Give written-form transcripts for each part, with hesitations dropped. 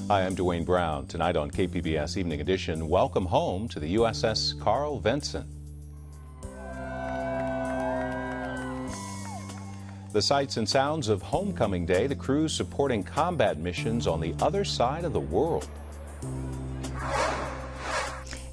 Hi, I'm Dwayne Brown. Tonight on KPBS Evening Edition, welcome home to the USS Carl Vinson. The sights and sounds of Homecoming Day, the crews supporting combat missions on the other side of the world.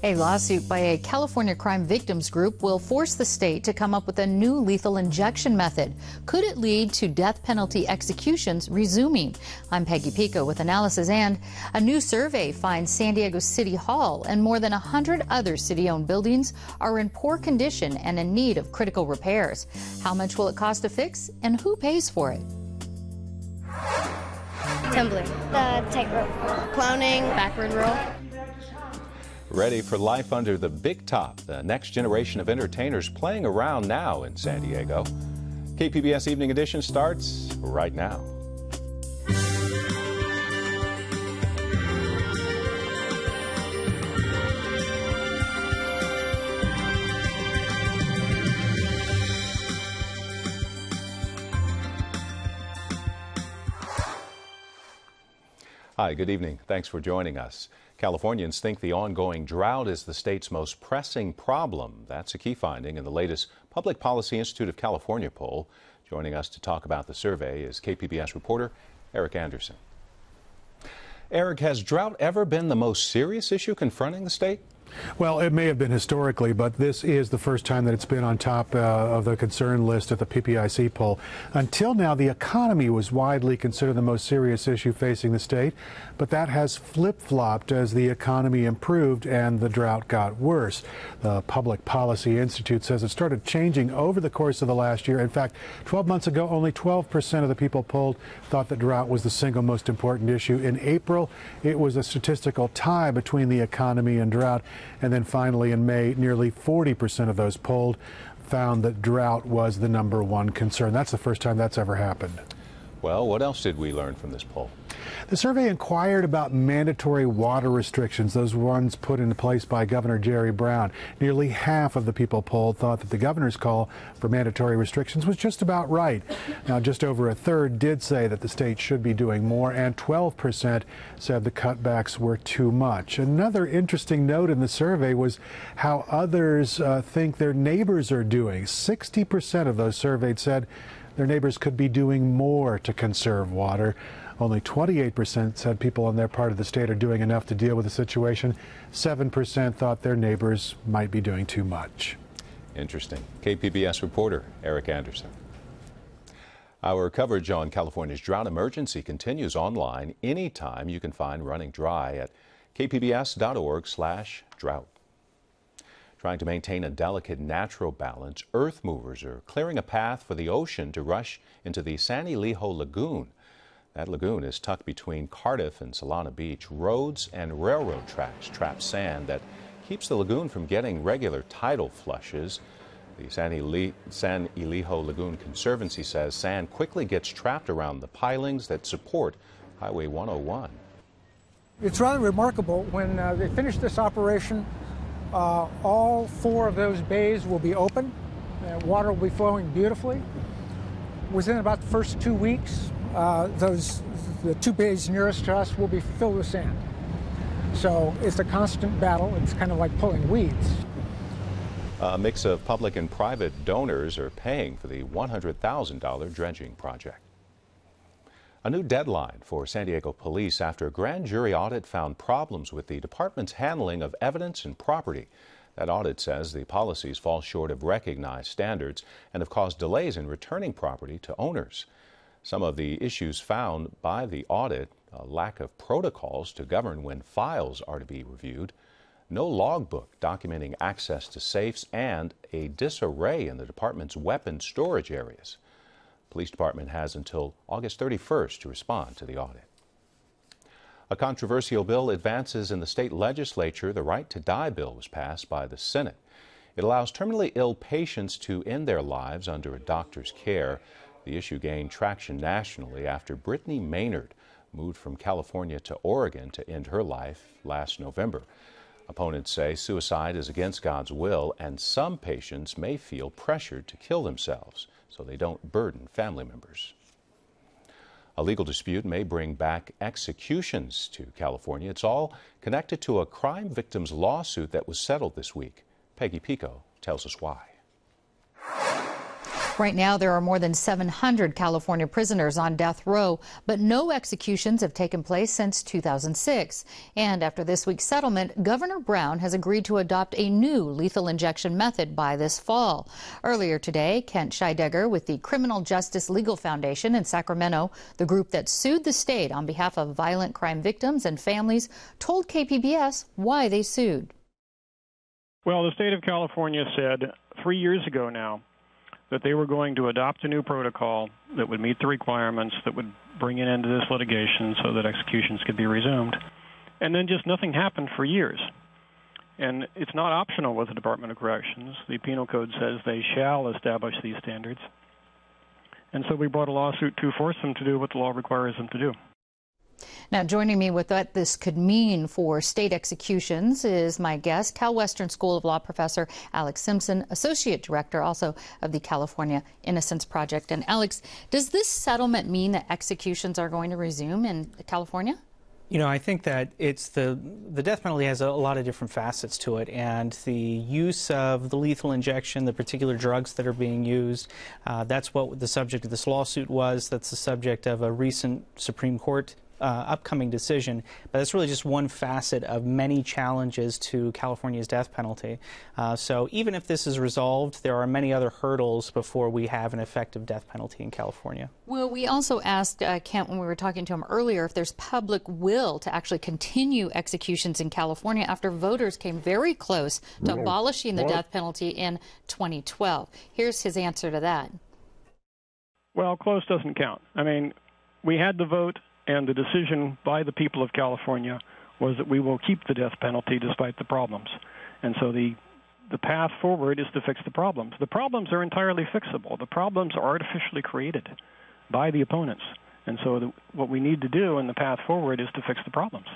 A lawsuit by a California crime victims group will force the state to come up with a new lethal injection method. Could it lead to death penalty executions resuming? I'm Peggy Pico with analysis, and a new survey finds San Diego City Hall and more than 100 other city-owned buildings are in poor condition and in need of critical repairs. How much will it cost to fix, and who pays for it? Tumbling. The tightrope. Clowning. Backward roll. Ready for life under the big top, the next generation of entertainers playing around now in San Diego. KPBS Evening Edition starts right now. Hi, good evening. Thanks for joining us. Californians think the ongoing drought is the state's most pressing problem. That's a key finding in the latest Public Policy Institute of California poll. Joining us to talk about the survey is KPBS reporter Eric Anderson. Eric, has drought ever been the most serious issue confronting the state? Well, it may have been historically, but this is the first time that it's been on top of the concern list at the PPIC poll. Until now, the economy was widely considered the most serious issue facing the state, but that has flip-flopped as the economy improved and the drought got worse. The Public Policy Institute says it started changing over the course of the last year. In fact, 12 months ago, only 12% of the people polled thought that drought was the single most important issue. In April, it was a statistical tie between the economy and drought. And then finally in May, nearly 40% of those polled found that drought was the #1 concern. That's the first time that's ever happened. Well, what else did we learn from this poll? The survey inquired about mandatory water restrictions, those ones put into place by Governor Jerry Brown. Nearly half of the people polled thought that the governor's call for mandatory restrictions was just about right. Now, just over a third did say that the state should be doing more, and 12% said the cutbacks were too much. Another interesting note in the survey was how others think their neighbors are doing. 60% of those surveyed said their neighbors could be doing more to conserve water. Only 28% said people in their part of the state are doing enough to deal with the situation. 7% thought their neighbors might be doing too much. Interesting. KPBS reporter Eric Anderson. Our coverage on California's drought emergency continues online anytime. You can find Running Dry at kpbs.org/drought. Trying to maintain a delicate natural balance, earth movers are clearing a path for the ocean to rush into the San Elijo Lagoon. That lagoon is tucked between Cardiff and Solana Beach. Roads and railroad tracks trap sand that keeps the lagoon from getting regular tidal flushes. The San Elijo Lagoon Conservancy says sand quickly gets trapped around the pilings that support Highway 101. It's rather remarkable. When they finish this operation, all 4 of those bays will be open. Water will be flowing beautifully. Within about the first 2 weeks, the 2 bays nearest to us will be filled with sand. So it's a constant battle. It's kind of like pulling weeds. A mix of public and private donors are paying for the $100,000 dredging project. A new deadline for San Diego police after a grand jury audit found problems with the department's handling of evidence and property. That audit says the policies fall short of recognized standards and have caused delays in returning property to owners. Some of the issues found by the audit: a lack of protocols to govern when files are to be reviewed, no logbook documenting access to safes, and a disarray in the department's weapon storage areas. The police department has until August 31st to respond to the audit. A controversial bill advances in the state legislature. The Right to Die bill was passed by the Senate. It allows terminally ill patients to end their lives under a doctor's care. The issue gained traction nationally after Brittany Maynard moved from California to Oregon to end her life last November. Opponents say suicide is against God's will, and some patients may feel pressured to kill themselves so they don't burden family members. A legal dispute may bring back executions to California. It's all connected to a crime victims lawsuit that was settled this week. Peggy Pico tells us why. Right now, there are more than 700 California prisoners on death row, but no executions have taken place since 2006. And after this week's settlement, Governor Brown has agreed to adopt a new lethal injection method by this fall. Earlier today, Kent Scheidegger with the Criminal Justice Legal Foundation in Sacramento, the group that sued the state on behalf of violent crime victims and families, told KPBS why they sued. Well, the state of California said 3 years ago now that they were going to adopt a new protocol that would meet the requirements, that would bring an end to this litigation so that executions could be resumed. And then just nothing happened for years. And it's not optional with the Department of Corrections. The Penal Code says they shall establish these standards. And so we brought a lawsuit to force them to do what the law requires them to do. Now, joining me with what this could mean for state executions is my guest, Cal Western School of Law professor Alex Simpson, Associate Director also of the California Innocence Project. And Alex, does this settlement mean that executions are going to resume in California? You know, I think that it's the death penalty has a lot of different facets to it, and the use of the lethal injection, the particular drugs that are being used, that's what the subject of this lawsuit was. That's the subject of a recent Supreme Court upcoming decision, but that's really just one facet of many challenges to California's death penalty. So even if this is resolved, there are many other hurdles before we have an effective death penalty in California. Well, we also asked Kent when we were talking to him earlier if there's public will to actually continue executions in California after voters came very close to abolishing the death penalty in 2012. Here's his answer to that. Well, close doesn't count. I mean, we had the vote, and the decision by the people of California was that we will keep the death penalty despite the problems. And so the path forward is to fix the problems. The problems are entirely fixable. The problems are artificially created by the opponents. And so what we need to do in the path forward is to fix the problems.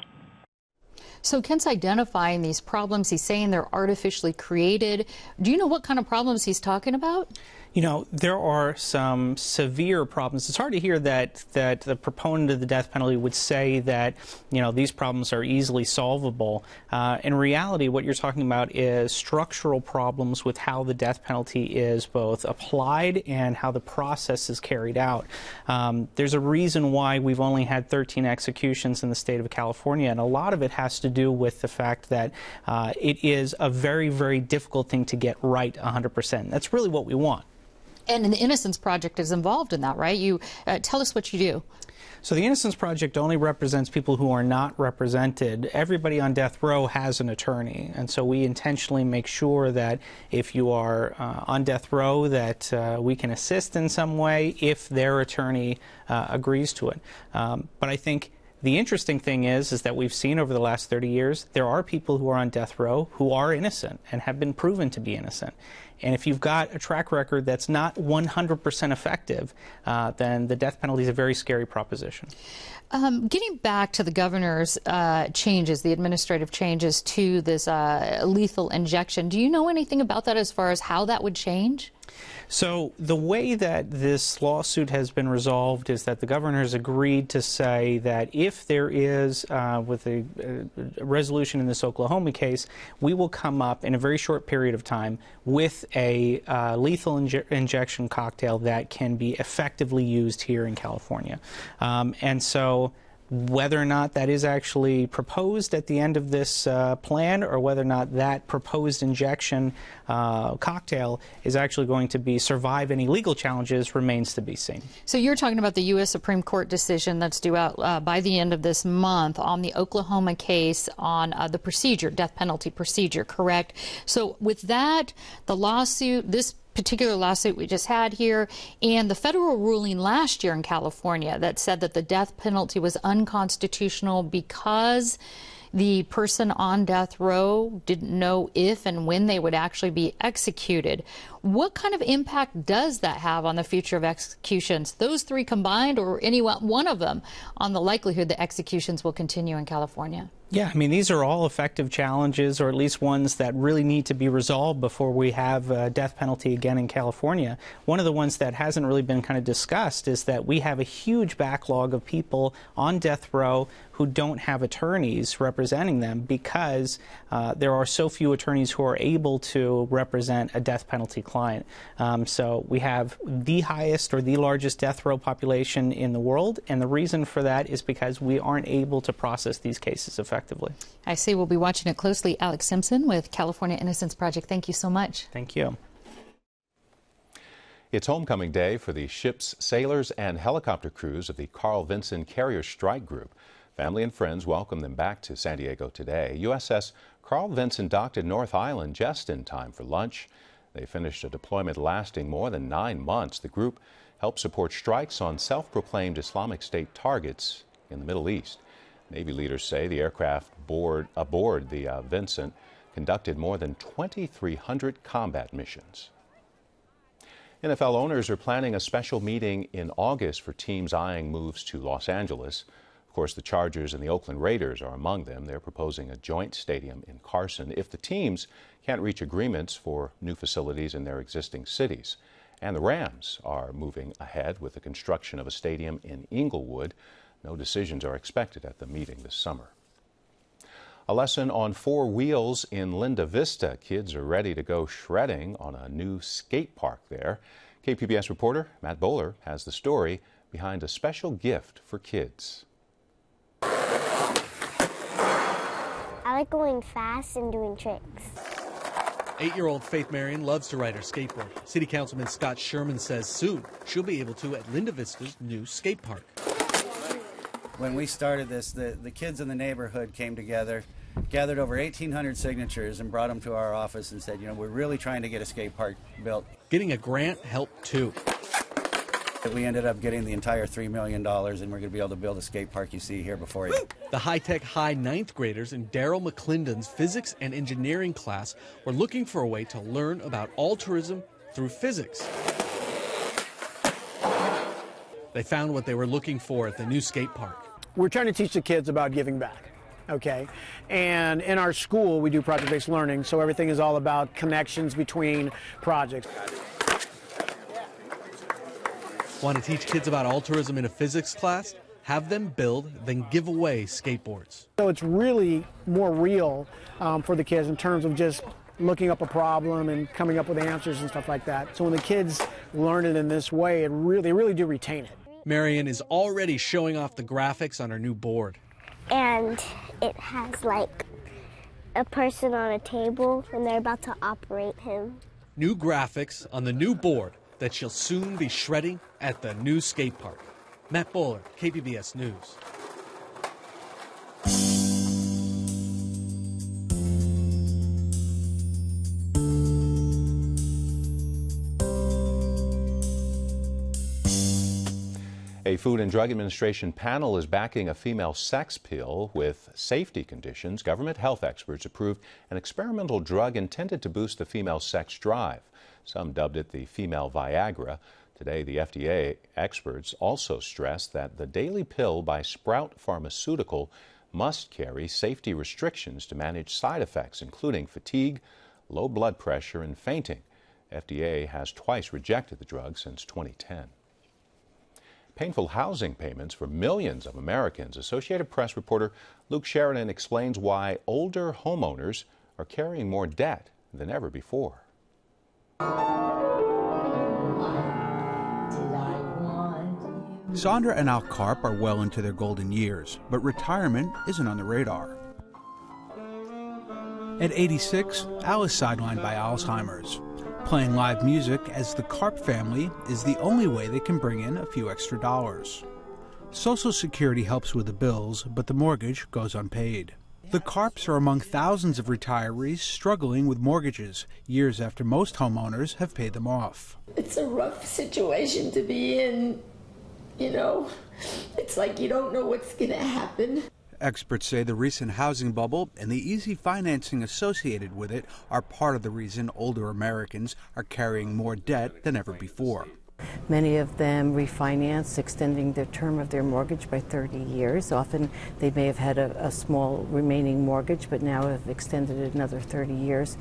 So Kent's identifying these problems. He's saying they're artificially created. Do you know what kind of problems he's talking about? You know, there are some severe problems. It's hard to hear that the proponent of the death penalty would say that, you know, these problems are easily solvable. In reality, what you're talking about is structural problems with how the death penalty is both applied and how the process is carried out. There's a reason why we've only had 13 executions in the state of California, and a lot of it has to do with the fact that it is a very, very difficult thing to get right 100%. That's really what we want. And the Innocence Project is involved in that, right? You tell us what you do. So the Innocence Project only represents people who are not represented. Everybody on death row has an attorney, and so we intentionally make sure that if you are on death row that we can assist in some way if their attorney agrees to it. But I think the interesting thing is that we've seen over the last 30 years, there are people who are on death row who are innocent and have been proven to be innocent. And if you've got a track record that's not 100% effective, then the death penalty is a very scary proposition. Getting back to the governor's changes, the administrative changes to this lethal injection, do you know anything about that as far as how that would change? So the way that this lawsuit has been resolved is that the governor has agreed to say that if there is, with a resolution in this Oklahoma case, we will come up in a very short period of time with a lethal injection cocktail that can be effectively used here in California. And so whether or not that is actually proposed at the end of this plan, or whether or not that proposed injection cocktail is actually going to survive any legal challenges remains to be seen. So you're talking about the U.S. Supreme Court decision that's due out by the end of this month on the Oklahoma case on the procedure, death penalty procedure, correct? So with that, the lawsuit, this particular lawsuit we just had here, and the federal ruling last year in California that said that the death penalty was unconstitutional because the person on death row didn't know if and when they would actually be executed. What kind of impact does that have on the future of executions, those three combined, or any one of them, on the likelihood that executions will continue in California? Yeah, I mean, these are all effective challenges, or at least ones that really need to be resolved before we have a death penalty again in California. One of the ones that hasn't really been kind of discussed is that we have a huge backlog of people on death row who don't have attorneys representing them because there are so few attorneys who are able to represent a death penalty client. So we have the highest or the largest death row population in the world, and the reason for that is because we aren't able to process these cases effectively. I see we'll be watching it closely. Alex Simpson with California Innocence Project. Thank you so much. Thank you. It's homecoming day for the ship's sailors and helicopter crews of the Carl Vinson Carrier Strike Group. Family and friends welcome them back to San Diego today. USS Carl Vinson docked at North Island just in time for lunch. They finished a deployment lasting more than 9 months. The group helped support strikes on self-proclaimed Islamic State targets in the Middle East. Navy leaders say the aircraft aboard the Vinson conducted more than 2,300 combat missions. NFL owners are planning a special meeting in August for teams eyeing moves to Los Angeles. Of course, the Chargers and the Oakland Raiders are among them. They're proposing a joint stadium in Carson if the teams can't reach agreements for new facilities in their existing cities. And the Rams are moving ahead with the construction of a stadium in Inglewood. No decisions are expected at the meeting this summer. A lesson on 4 wheels in Linda Vista. Kids are ready to go shredding on a new skate park there. KPBS reporter Matt Bowler has the story behind a special gift for kids. I like going fast and doing tricks. 8-year-old Faith Marion loves to ride her skateboard. City Councilman Scott Sherman says soon she'll be able to at Linda Vista's new skate park. When we started this, the kids in the neighborhood came together, gathered over 1,800 signatures and brought them to our office and said, you know, we're really trying to get a skate park built. Getting a grant helped too. We ended up getting the entire $3 million, and we're going to be able to build a skate park you see here before you. The high-tech high 9th graders in Daryl McClendon's physics and engineering class were looking for a way to learn about altruism through physics. They found what they were looking for at the new skate park. We're trying to teach the kids about giving back, okay? And in our school, we do project-based learning, so everything is all about connections between projects. Want to teach kids about altruism in a physics class? Have them build, then give away skateboards. So it's really more real for the kids in terms of just looking up a problem and coming up with answers and stuff like that. So when the kids learn it in this way, they really do retain it. Marion is already showing off the graphics on her new board. And it has like a person on a table and they're about to operate him. New graphics on the new board that she'll soon be shredding at the new skate park. Matt Bowler, KPBS News. A Food and Drug Administration panel is backing a female sex pill with safety conditions. Government health experts approved an experimental drug intended to boost the female sex drive. Some dubbed it the female Viagra. Today, the FDA experts also stressed that the daily pill by Sprout Pharmaceutical must carry safety restrictions to manage side effects, including fatigue, low blood pressure, and fainting. FDA has twice rejected the drug since 2010. Painful housing payments for millions of Americans. Associated Press reporter Luke Sheridan explains why older homeowners are carrying more debt than ever before. Sandra and Al Karp are well into their golden years, but retirement isn't on the radar. At 86, Al is sidelined by Alzheimer's. Playing live music as the Karp family is the only way they can bring in a few extra dollars. Social Security helps with the bills, but the mortgage goes unpaid. The Karps are among thousands of retirees struggling with mortgages years after most homeowners have paid them off. It's a rough situation to be in, you know. It's like you don't know what's going to happen. Experts say the recent housing bubble and the easy financing associated with it are part of the reason older Americans are carrying more debt than ever before. Many of them refinance, extending the term of their mortgage by 30 years. Often they may have had a small remaining mortgage, but now have extended it another 30 years.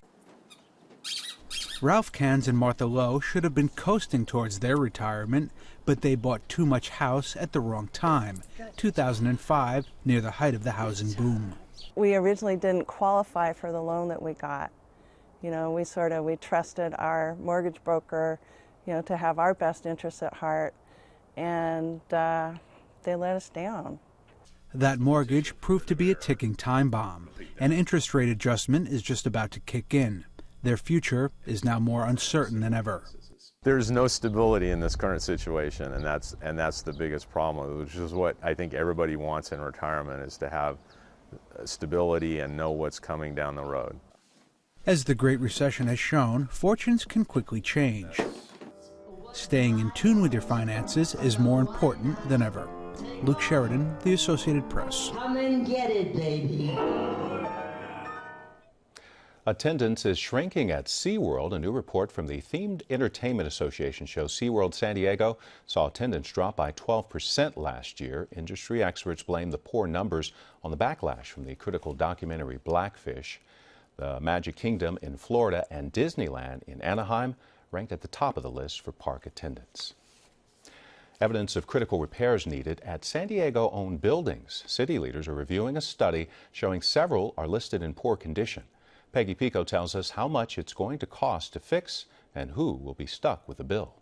Ralph Cans and Martha Lowe should have been coasting towards their retirement, but they bought too much house at the wrong time, 2005, near the height of the housing boom. We originally didn't qualify for the loan that we got. You know, we trusted our mortgage broker, you know, to have our best interests at heart, and they let us down. That mortgage proved to be a ticking time bomb. An interest rate adjustment is just about to kick in. Their future is now more uncertain than ever. There's no stability in this current situation, and that's the biggest problem, which is what I think everybody wants in retirement, is to have stability and know what's coming down the road. As the Great Recession has shown, fortunes can quickly change. Staying in tune with your finances is more important than ever. Luke Sheridan, The Associated Press. Come and get it, baby. Attendance is shrinking at Seaworld. A new report from the Themed Entertainment Association shows Seaworld San Diego saw attendance drop by 12% last year. Industry experts blame the poor numbers on the backlash from the critical documentary Blackfish. The Magic Kingdom in Florida and Disneyland in Anaheim ranked at the top of the list for park attendance. Evidence of critical repairs needed at San Diego-owned buildings. City leaders are reviewing a study showing several are listed in poor condition. Peggy Pico tells us how much it's going to cost to fix and who will be stuck with the bill.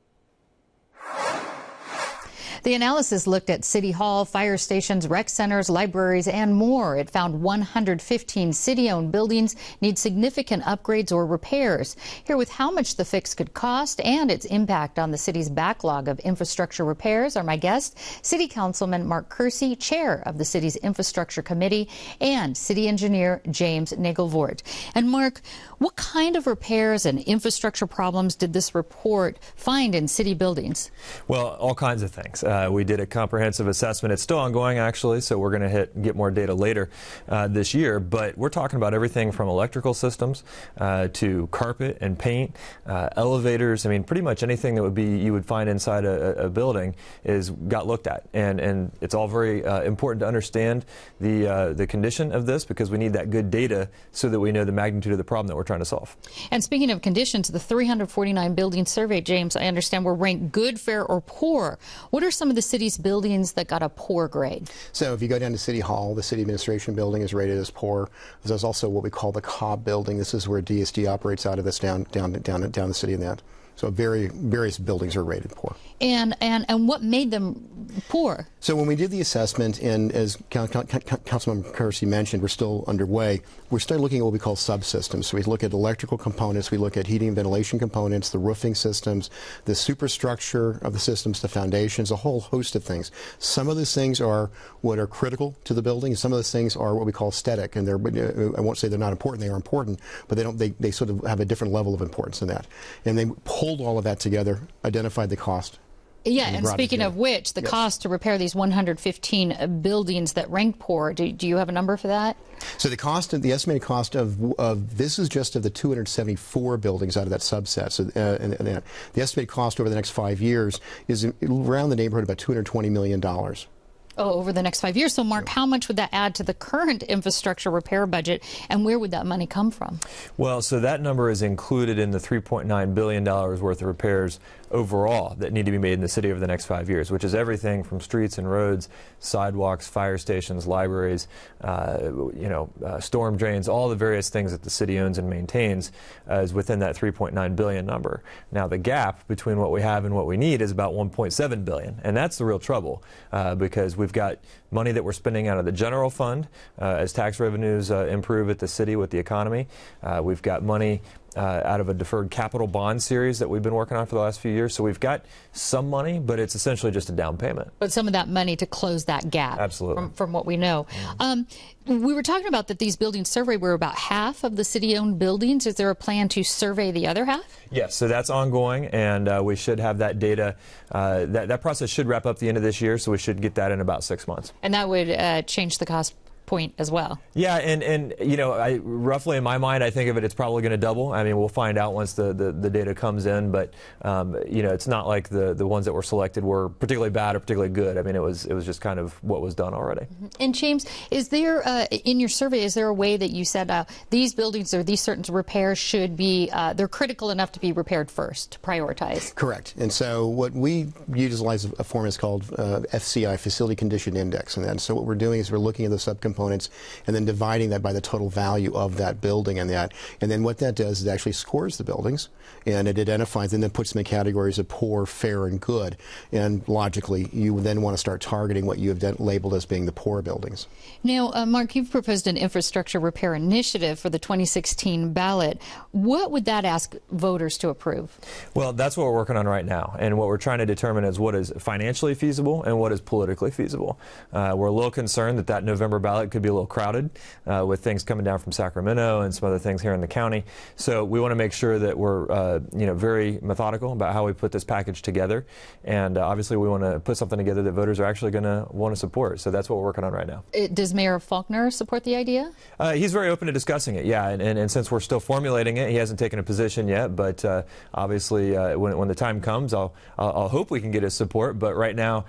The analysis looked at City Hall, fire stations, rec centers, libraries, and more. It found 115 city-owned buildings need significant upgrades or repairs. Here with how much the fix could cost and its impact on the city's backlog of infrastructure repairs are my guests, City Councilman Mark Kersey, chair of the city's infrastructure committee, and city engineer James Nagelvoort. And Mark, what kind of repairs and infrastructure problems did this report find in city buildings? Well, all kinds of things. We did a comprehensive assessment. It's still ongoing, actually, so we're going to get more data later this year. But we're talking about everything from electrical systems to carpet and paint, elevators. I mean, pretty much anything that you would find inside a building got looked at. And it's all very important to understand the condition of this, because we need that good data so that we know the magnitude of the problem that we're trying to solve. And speaking of conditions, the 349 buildings surveyed, James, I understand were ranked good, fair, or poor. What are some of the city's buildings that got a poor grade? So if you go down to City Hall, the city administration building is rated as poor. There's also what we call the Cobb building. This is where DSD operates out of this down the city in that. So various buildings are rated poor. And what made them poor? So when we did the assessment, and as Councilman Kersey mentioned, we're still underway, we started looking at what we call subsystems. So we look at electrical components, we look at heating and ventilation components, the roofing systems, the superstructure of the systems, the foundations, a whole host of things. Some of those things are what are critical to the building, and some of those things are what we call aesthetic. And I won't say they're not important, they are important, but they sort of have a different level of importance than that. And they pulled all of that together, identified the cost. Yeah, and speaking of which, the cost to repair these 115 buildings that ranked poor, do you have a number for that? So the estimated cost of this is just of the 274 buildings out of that subset. So the estimated cost over the next 5 years is around the neighborhood of about $220 million. Oh, over the next 5 years. So, Mark, how much would that add to the current infrastructure repair budget, and where would that money come from? Well, so that number is included in the $3.9 billion worth of repairs overall that need to be made in the city over the next 5 years, which is everything from streets and roads, sidewalks, fire stations, libraries, storm drains, all the various things that the city owns and maintains is within that $3.9 billion number. Now, the gap between what we have and what we need is about $1.7 billion, and that's the real trouble because we've got money that we're spending out of the general fund as tax revenues improve at the city with the economy. We've got money out of a deferred capital bond series that we've been working on for the last few years. So we've got some money, but it's essentially just a down payment. But some of that money to close that gap. Absolutely. From what we know. We were talking about that these buildings surveyed were about half of the city-owned buildings. Is there a plan to survey the other half? Yes, so that's ongoing, and we should have that data. That process should wrap up the end of this year, so we should get that in about 6 months. And that would change the cost point as well. Yeah, and you know, roughly in my mind, I think of it, it's probably going to double. I mean, we'll find out once the data comes in, but you know, it's not like the ones that were selected were particularly bad or particularly good. I mean, it was just kind of what was done already. And James, is there in your survey, is there a way that you said these buildings or these certain repairs should be they're critical enough to be repaired first, to prioritize? Correct. And so what we utilize a form is called FCI, Facility Condition Index. And so what we're doing is we're looking at the subcomponents and then dividing that by the total value of that building and that. And then what that does is it actually scores the buildings, and it identifies and then puts them in categories of poor, fair, and good. And logically, you then want to start targeting what you have labeled as being the poor buildings. Now, Mark, you've proposed an infrastructure repair initiative for the 2016 ballot. What would that ask voters to approve? Well, that's what we're working on right now, and what we're trying to determine is what is financially feasible and what is politically feasible. We're a little concerned that November ballot could be a little crowded with things coming down from Sacramento and some other things here in the county. So we want to make sure that we're you know, very methodical about how we put this package together, and obviously we want to put something together that voters are actually going to want to support. So that's what we're working on right now. Does Mayor Faulkner support the idea? He's very open to discussing it, yeah, and since we're still formulating it, he hasn't taken a position yet, but obviously when the time comes, I'll hope we can get his support, but right now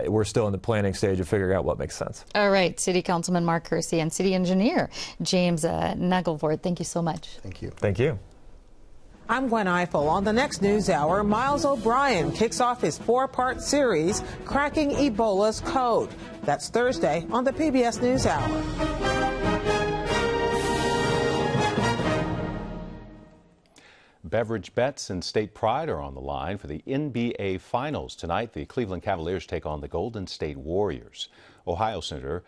we're still in the planning stage of figuring out what makes sense. All right, City Councilman Mark Kersey and City Engineer James Nagelvoort, thank you so much. Thank you. Thank you. I'm Gwen Eiffel. On the next News Hour, Miles O'Brien kicks off his 4-part series, Cracking Ebola's Code. That's Thursday on the PBS News Hour. Beverage bets and state pride are on the line for the NBA Finals. Tonight, the Cleveland Cavaliers take on the Golden State Warriors. Ohio Senator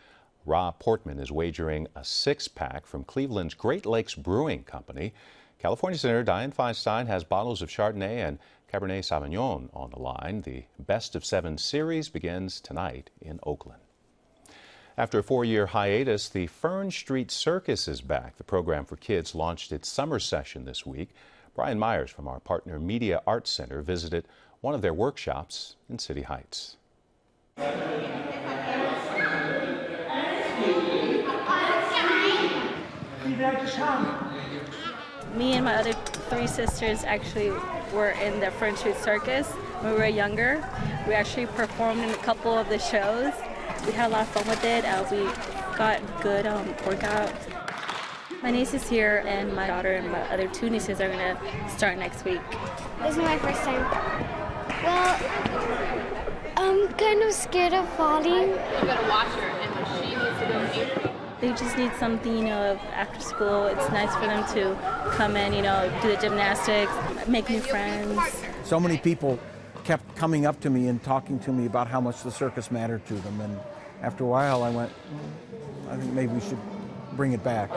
Rob Portman is wagering a 6-pack from Cleveland's Great Lakes Brewing Company. California Senator Dianne Feinstein has bottles of Chardonnay and Cabernet Sauvignon on the line. The best-of-7 series begins tonight in Oakland. After a 4-year hiatus, the Fern Street Circus is back. The program for kids launched its summer session this week. Brian Myers from our partner Media Arts Center visited one of their workshops in City Heights. Me and my other 3 sisters actually were in the Fern Street Circus when we were younger. We actually performed in a couple of the shows. We had a lot of fun with it. We got good workouts. My niece is here, and my daughter and my other 2 nieces are going to start next week. This is my first time. Well, I'm kind of scared of falling. You gotta watch her, and she needs to go with you. They just need something, you know, after school. It's nice for them to come in, you know, do the gymnastics, make new friends. So many people kept coming up to me and talking to me about how much the circus mattered to them, and after a while I went, I think maybe we should bring it back.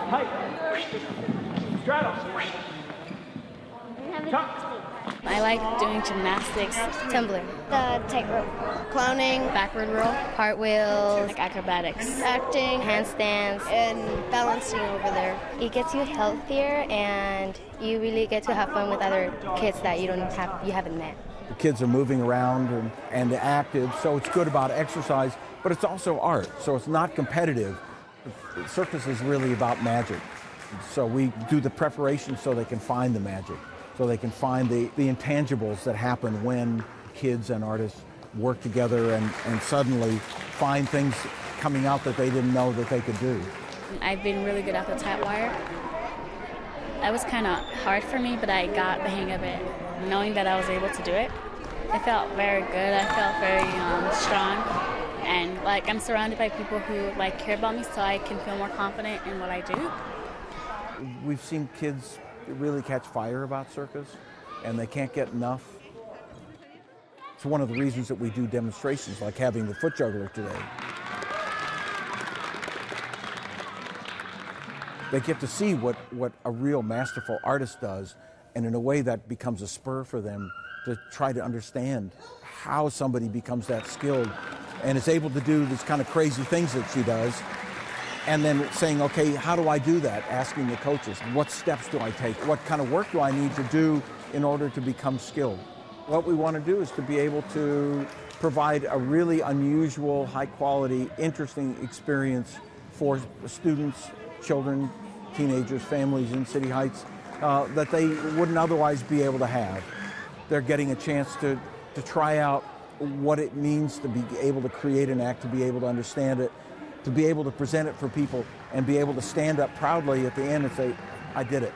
I like doing gymnastics, tumbling, the tightrope, clowning, backward roll, cartwheels, like acrobatics, acting, handstands, and balancing over there. It gets you healthier, and you really get to have fun with other kids that you haven't met. The kids are moving around and active, so it's good about exercise, but it's also art, so it's not competitive. The circus is really about magic. So we do the preparation so they can find the magic, so they can find the intangibles that happen when kids and artists work together and suddenly find things coming out that they didn't know that they could do. I've been really good at the tight wire. That was kind of hard for me, but I got the hang of it. Knowing that I was able to do it, I felt very good. I felt very strong. And like I'm surrounded by people who like care about me, so I can feel more confident in what I do. We've seen kids really catch fire about circus, and they can't get enough. It's one of the reasons that we do demonstrations, like having the foot juggler today. They get to see what a real masterful artist does, and in a way that becomes a spur for them to try to understand how somebody becomes that skilled and is able to do these kind of crazy things that she does. And then saying, okay, how do I do that? Asking the coaches, what steps do I take? What kind of work do I need to do in order to become skilled? What we want to do is to be able to provide a really unusual, high quality, interesting experience for students, children, teenagers, families in City Heights that they wouldn't otherwise be able to have. They're getting a chance to try out what it means to be able to create an act, to be able to understand it, to be able to present it for people, and be able to stand up proudly at the end and say, I did it.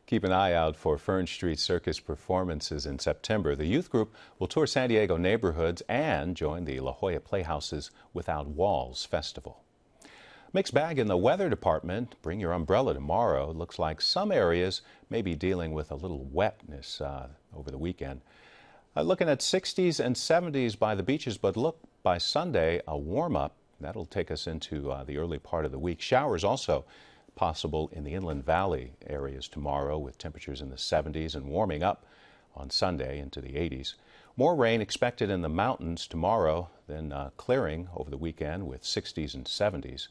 Keep an eye out for Fern Street Circus performances in September. The youth group will tour San Diego neighborhoods and join the La Jolla Playhouse's Without Walls Festival. Mixed bag in the weather department. Bring your umbrella tomorrow. It looks like some areas may be dealing with a little wetness over the weekend. Looking at 60s and 70s by the beaches, but look, by Sunday, a warm-up. That'll take us into the early part of the week. Showers also possible in the Inland Valley areas tomorrow, with temperatures in the 70s and warming up on Sunday into the 80s. More rain expected in the mountains tomorrow, then clearing over the weekend with 60s and 70s.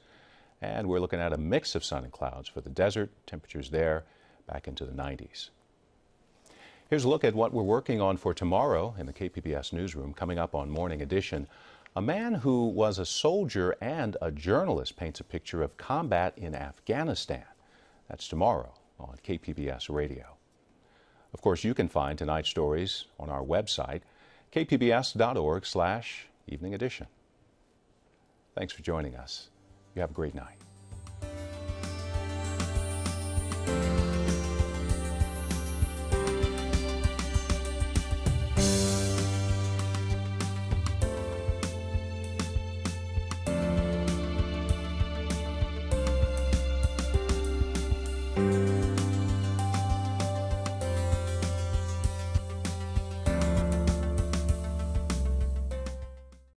And we're looking at a mix of sun and clouds for the desert. Temperatures there back into the 90s. Here's a look at what we're working on for tomorrow in the KPBS newsroom. Coming up on Morning Edition, a man who was a soldier and a journalist paints a picture of combat in Afghanistan. That's tomorrow on KPBS Radio. Of course, you can find tonight's stories on our website, kpbs.org/evening edition. Thanks for joining us. You have a great night.